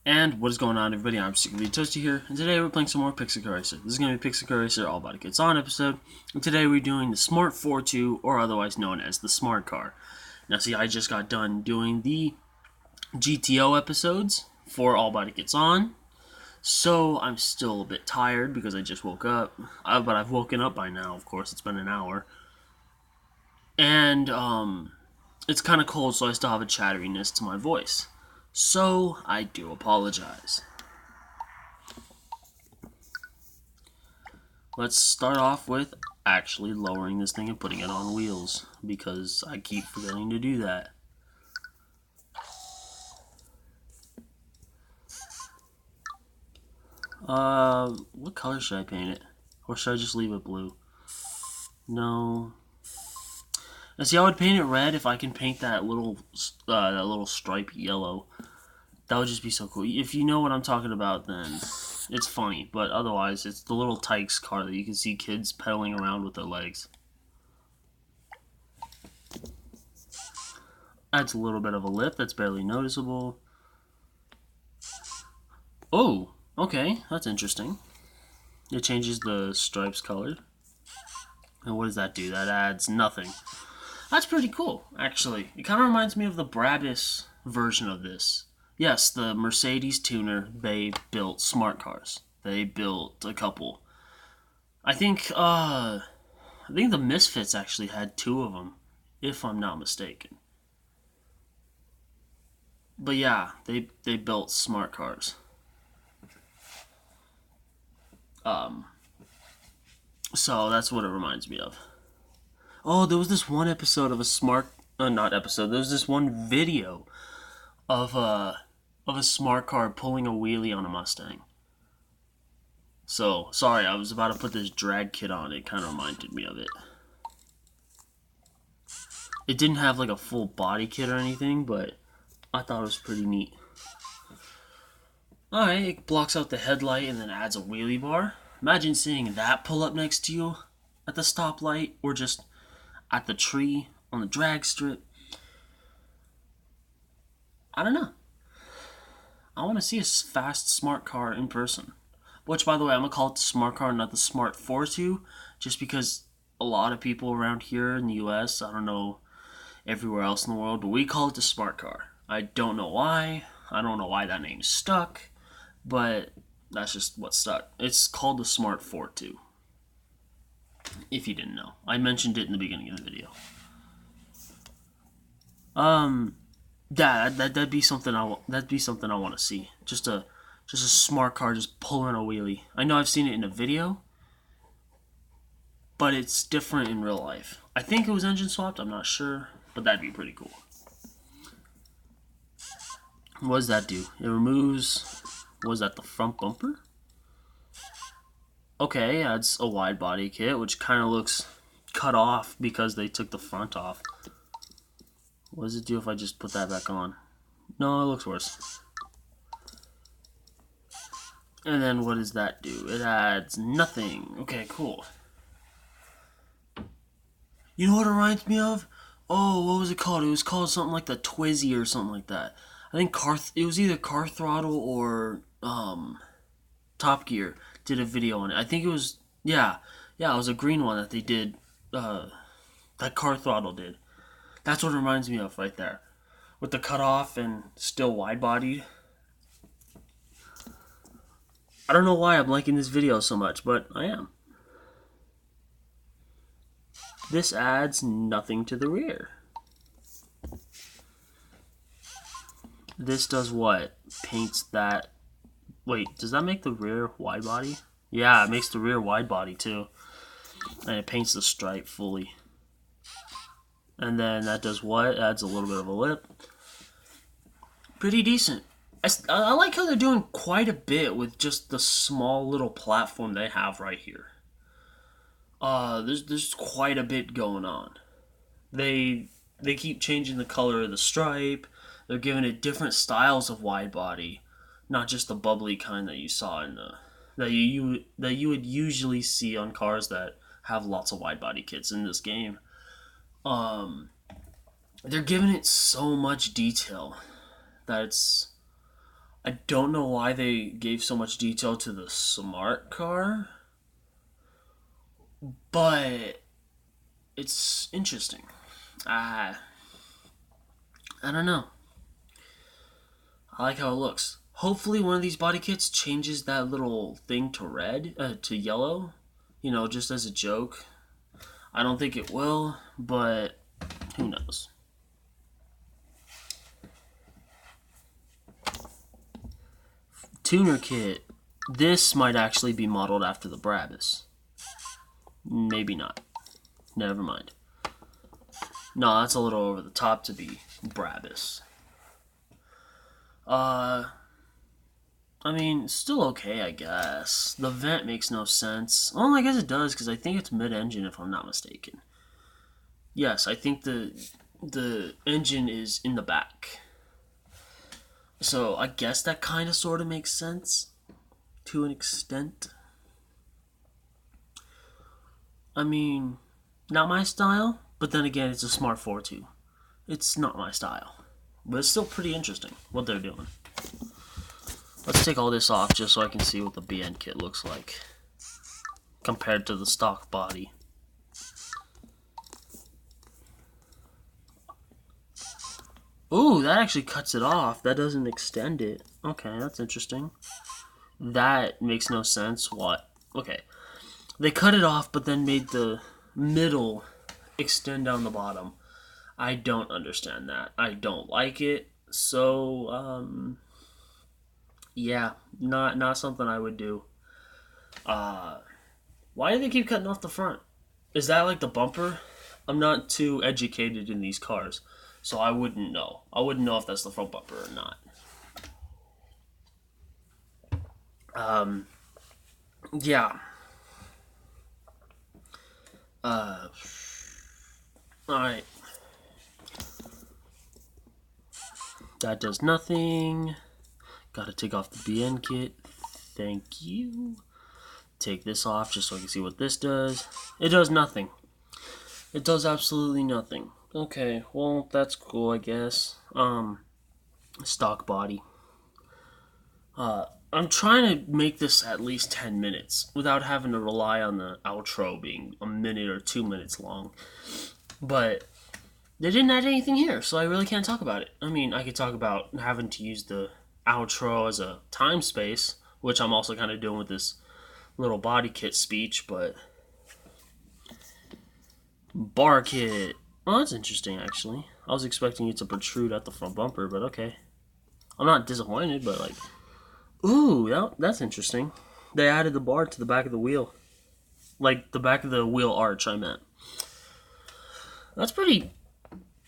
And what is going on, everybody? I'm Secretly Toasty here, and today we're playing some more Pixel Racer. This is going to be Pixel Racer All About It Gets On episode, and today we're doing the Smart 4.2, or otherwise known as the Smart Car. Now, see, I just got done doing the GTO episodes for All About It Gets On, so I'm still a bit tired because I just woke up, but I've woken up by now, of course, it's been an hour. And, it's kind of cold, so I still have a chatteriness to my voice. So, I do apologize. Let's start off with actually lowering this thing and putting it on wheels, because I keep forgetting to do that. What color should I paint it? Or should I just leave it blue? No. Now see, I would paint it red if I can paint that little stripe yellow. That would just be so cool. If you know what I'm talking about, then it's funny. But otherwise, it's the little Tykes car that you can see kids pedaling around with their legs. Adds a little bit of a lip that's barely noticeable. Oh, okay, that's interesting. It changes the stripes color. And what does that do? That adds nothing. That's pretty cool, actually. It kind of reminds me of the Brabus version of this. Yes, the Mercedes tuner, they built smart cars. They built a couple. I think the Misfits actually had two of them, if I'm not mistaken. But yeah, they built smart cars. So that's what it reminds me of. Oh, there was this one episode of a smart, not episode. There was this one video of a smart car pulling a wheelie on a Mustang. So sorry, I was about to put this drag kit on. It kind of reminded me of it. It didn't have like a full body kit or anything, but I thought it was pretty neat. Alright, it blocks out the headlight and then adds a wheelie bar. Imagine seeing that pull up next to you at the stoplight or just at the tree on the drag strip. I don't know. I want to see a fast smart car in person. Which, by the way, I'm going to call it the smart car, not the Smart 4.2, just because a lot of people around here in the US, I don't know everywhere else in the world, but we call it the smart car. I don't know why. I don't know why that name stuck, but that's just what stuck. It's called the Smart 4.2. If you didn't know, I mentioned it in the beginning of the video. That'd be something I want to see. Just a smart car just pulling a wheelie. I know I've seen it in a video, but it's different in real life. I think it was engine swapped. I'm not sure, but that'd be pretty cool. What does that do? It removes. Was that the front bumper? Okay, adds a wide body kit, which kind of looks cut off because they took the front off. What does it do if I just put that back on? No, it looks worse. And then what does that do? It adds nothing. Okay, cool. You know what it reminds me of? Oh, what was it called? It was called something like the Twizzy or something like that. I think it was either Car Throttle or Top Gear did a video on it. I think it was it was a green one that they did. That Car Throttle did. That's what it reminds me of right there, with the cutoff and still wide bodied. I don't know why I'm liking this video so much, but I am. This adds nothing to the rear. This does what? Paints that. Wait, does that make the rear wide body? Yeah, it makes the rear wide body too. And it paints the stripe fully. And then that does what? Adds a little bit of a lip. Pretty decent. I like how they're doing quite a bit with just the small little platform they have right here. There's quite a bit going on. They keep changing the color of the stripe. They're giving it different styles of wide body, not just the bubbly kind that you saw in the that you would usually see on cars that have lots of wide body kits in this game. They're giving it so much detail that it's I don't know why they gave so much detail to the smart car, but it's interesting. I I don't know. I like how it looks. Hopefully, one of these body kits changes that little thing to red, to yellow. Just as a joke. I don't think it will, but who knows? Tuner kit. This might actually be modeled after the Brabus. Maybe not. Never mind. No, that's a little over the top to be Brabus. I mean, still okay, I guess. The vent makes no sense. Well, I guess it does, because I think it's mid-engine, if I'm not mistaken. Yes, I think the engine is in the back. So, I guess that kind of sort of makes sense, to an extent. I mean, not my style, but then again, it's a Smart 4.2. It's not my style. But it's still pretty interesting, what they're doing. Let's take all this off just so I can see what the BN kit looks like compared to the stock body. Ooh, that actually cuts it off. That doesn't extend it. Okay, that's interesting. That makes no sense. What? Okay. They cut it off, but then made the middle extend down the bottom. I don't understand that. I don't like it. So, yeah, not something I would do. Why do they keep cutting off the front? Is that like the bumper? I'm not too educated in these cars, so I wouldn't know. I wouldn't know if that's the front bumper or not. Yeah. Alright. That does nothing. Gotta take off the BN kit. Thank you. Take this off just so I can see what this does. It does nothing. It does absolutely nothing. Okay, well, that's cool, I guess. Stock body. I'm trying to make this at least 10 minutes without having to rely on the outro being a minute or 2 minutes long. But they didn't add anything here, so I really can't talk about it. I mean, I could talk about having to use the outro as a time space, which I'm also kind of doing with this little body kit speech, but bar kit. Oh, that's interesting, actually. I was expecting it to protrude at the front bumper, but okay. I'm not disappointed, but like, ooh, that's interesting. They added the bar to the back of the wheel. Like, the back of the wheel arch, I meant. That's pretty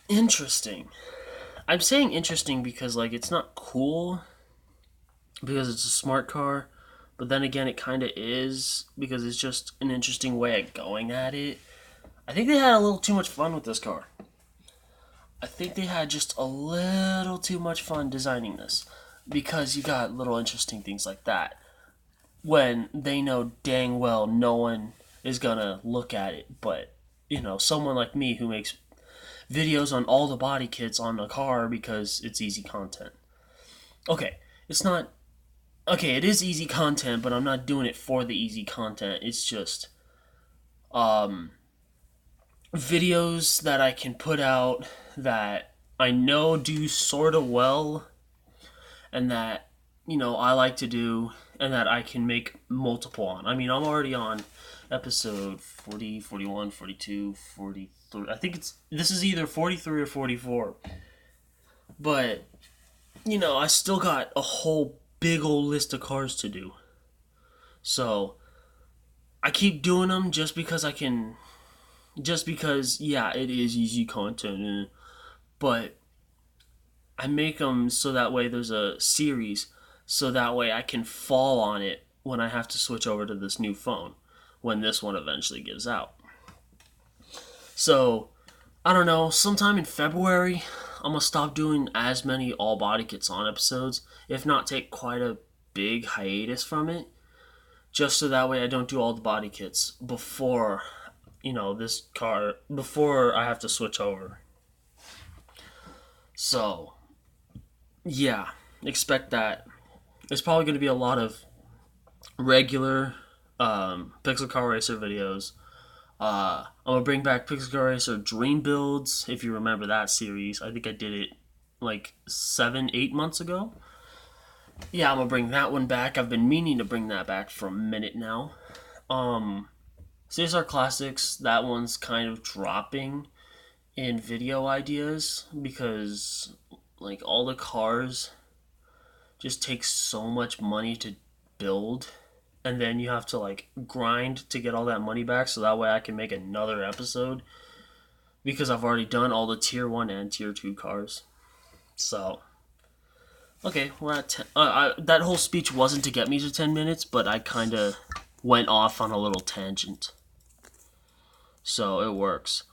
interesting. I'm saying interesting because, like, it's not cool because it's a smart car, but then again, it kind of is because it's just an interesting way of going at it. I think they had a little too much fun with this car. I think they had just a little too much fun designing this because you got little interesting things like that when they know dang well no one is gonna look at it, but someone like me who makes videos on all the body kits on a car because it's easy content. Okay, it's not. Okay, it is easy content, but I'm not doing it for the easy content. It's just videos that I can put out that I know do sort of well and that I like to do and that I can make multiple on. I mean, I'm already on episode 40, 41, 42, 43. I think this is either 43 or 44. But I still got a whole big old list of cars to do. So I keep doing them just because I can. Just because, yeah, it is easy content, but I make them so that way there's a series, so that way I can fall on it when I have to switch over to this new phone, when this one eventually gives out. So, I don't know, sometime in February, I'm going to stop doing as many all body kits on episodes, if not take quite a big hiatus from it, just so that way I don't do all the body kits before this car, before I have to switch over. So, yeah, expect that. It's probably going to be a lot of regular Pixel Car Racer videos. I'm gonna bring back Pixel Car Racer Dream Builds. If you remember that series, I think I did it like 7, 8 months ago. Yeah, I'm gonna bring that one back. I've been meaning to bring that back for a minute now. Um, CSR Classics, that one's kind of dropping in video ideas because like all the cars just take so much money to build, and then you have to like grind to get all that money back so that way I can make another episode because I've already done all the tier 1 and tier 2 cars. So okay, we're at 10. That whole speech wasn't to get me to 10 minutes, but I kind of went off on a little tangent. So it works.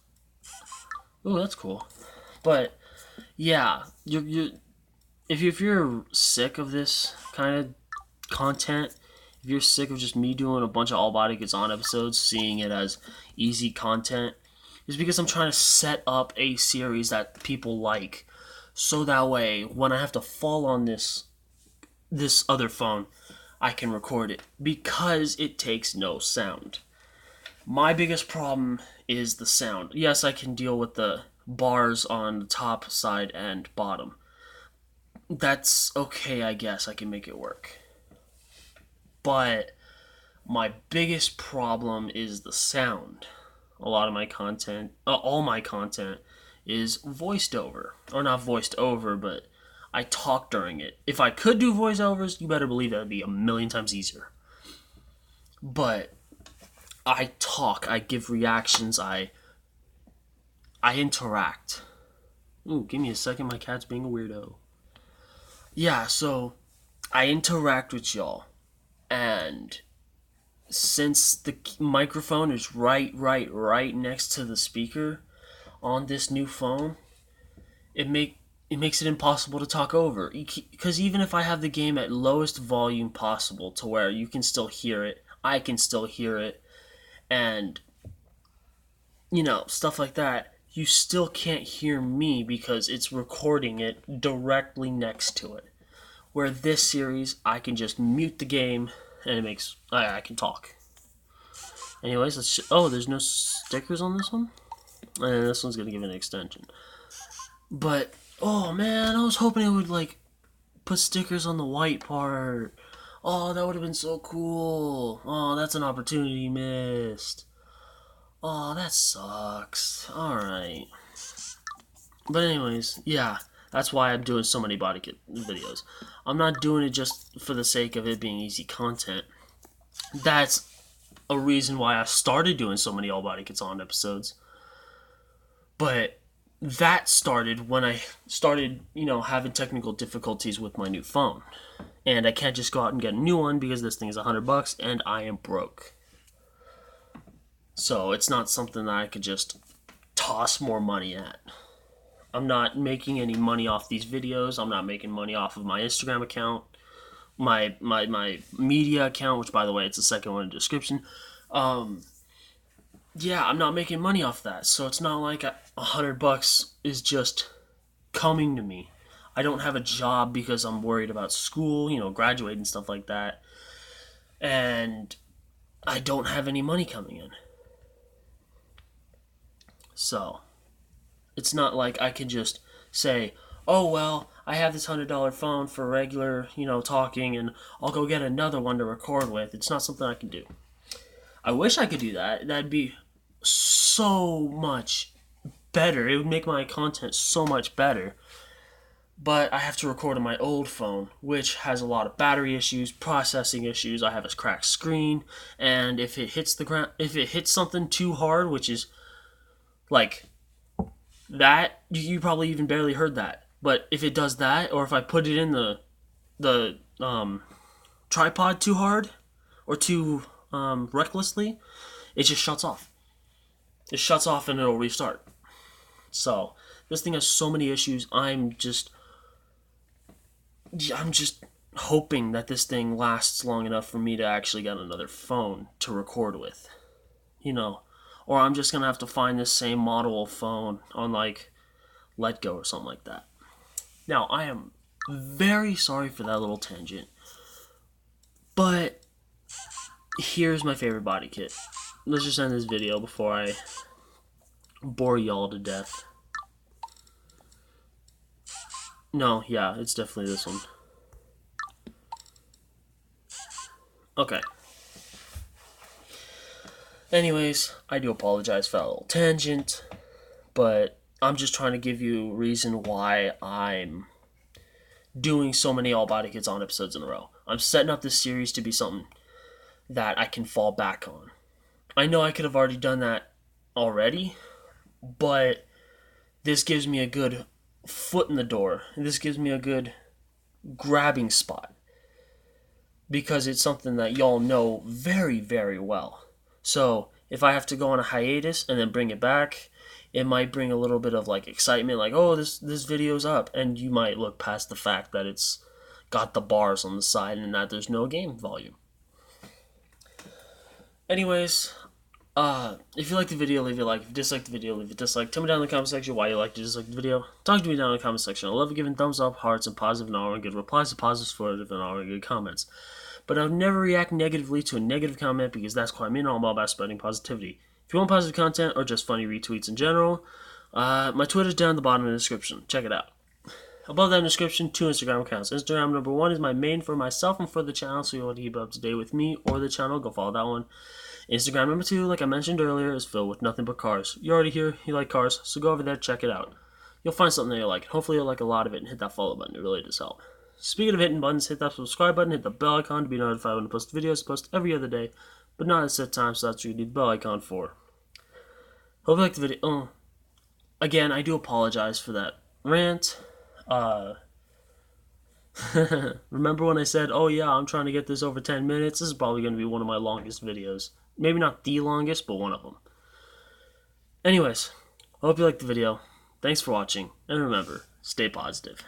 Ooh, that's cool. But yeah, if you're sick of this kind of content, if you're sick of just me doing a bunch of All Body Gets On episodes, seeing it as easy content, it's because I'm trying to set up a series that people like. So that way, when I have to fall on this other phone, I can record it because it takes no sound. My biggest problem is the sound. Yes, I can deal with the bars on the top, side, and bottom. That's okay, I guess. I can make it work. But my biggest problem is the sound. A lot of my content, all my content, is voiced over. Or not voiced over, but I talk during it. If I could do voiceovers, you better believe that would be a million times easier. But I talk, I give reactions, I interact. Ooh, give me a second, my cat's being a weirdo. Yeah, so I interact with y'all. And since the microphone is right next to the speaker on this new phone, it makes it impossible to talk over. Because even if I have the game at lowest volume possible to where you can still hear it, I can still hear it, and stuff like that, you still can't hear me because it's recording it directly next to it. Where this series, I can just mute the game and I can talk. Anyways, there's no stickers on this one? And this one's gonna give an extension. But, oh man, I was hoping it would, put stickers on the white part. Oh, that would have been so cool. Oh, that's an opportunity missed. Oh, that sucks. Alright. But anyways, yeah, that's why I'm doing so many body kit videos. I'm not doing it just for the sake of it being easy content. That's a reason why I started doing so many All Body Gets On episodes. But that started when I started, having technical difficulties with my new phone. And I can't just go out and get a new one because this thing is $100 and I am broke. So it's not something that I could just toss more money at. I'm not making any money off these videos. I'm not making money off of my Instagram account, my media account, which, by the way, it's the second one in the description. Yeah, I'm not making money off that. So it's not like $100 is just coming to me. I don't have a job because I'm worried about school, graduating and stuff like that. And I don't have any money coming in. So it's not like I can just say, oh, well, I have this $100 phone for regular, talking, and I'll go get another one to record with. It's not something I can do. I wish I could do that. That'd be so much better. It would make my content so much better. But I have to record on my old phone, which has a lot of battery issues, processing issues. I have a cracked screen, and if it hits the ground, if it hits something too hard, which is like that, you probably even barely heard that. But if it does that, or if I put it in the tripod too hard or too recklessly, it just shuts off. It shuts off and it'll restart. So this thing has so many issues. I'm just hoping that this thing lasts long enough for me to actually get another phone to record with, or I'm just gonna have to find this same model of phone on Letgo or something like that. Now, I am very sorry for that little tangent, But here's my favorite body kit. Let's just end this video before I bore y'all to death. No, yeah, it's definitely this one. Okay. Anyways, I do apologize for that little tangent, but I'm just trying to give you a reason why I'm doing so many all body kits on episodes in a row. I'm setting up this series to be something that I can fall back on. I know I could have already done that already, but this gives me a good foot in the door. This gives me a good grabbing spot because it's something that y'all know very, very well. So if I have to go on a hiatus and then bring it back, it might bring a little bit of like excitement, like, oh, this video's up, and you might look past the fact that it's got the bars on the side and that there's no game volume. Anyways, if you like the video, leave a like. If you dislike the video, leave a dislike. Tell me down in the comment section why you liked or disliked the video. Talk to me down in the comment section. I love giving thumbs up, hearts, and positive and all good replies to positive, supportive, and all good comments. But I would never react negatively to a negative comment because that's quite mean. I'm all about spreading positivity. If you want positive content or just funny retweets in general, my Twitter's down at the bottom of the description. Check it out. Above that description, 2 Instagram accounts. Instagram number 1 is my main for myself and for the channel, so you want to keep up to date with me or the channel, go follow that one. Instagram number 2, like I mentioned earlier, is filled with nothing but cars. You're already here, you like cars, so go over there, check it out. You'll find something that you like. Hopefully you'll like a lot of it and hit that follow button. It really does help. Speaking of hitting buttons, hit that subscribe button, hit the bell icon to be notified when I post videos. I post every other day, but not at a set time, so that's what you need the bell icon for. Hope you like the video. Again, I do apologize for that rant. Remember when I said, oh yeah, I'm trying to get this over 10 minutes? This is probably going to be one of my longest videos. Maybe not the longest, but one of them. Anyways, hope you liked the video. Thanks for watching, and remember, stay positive.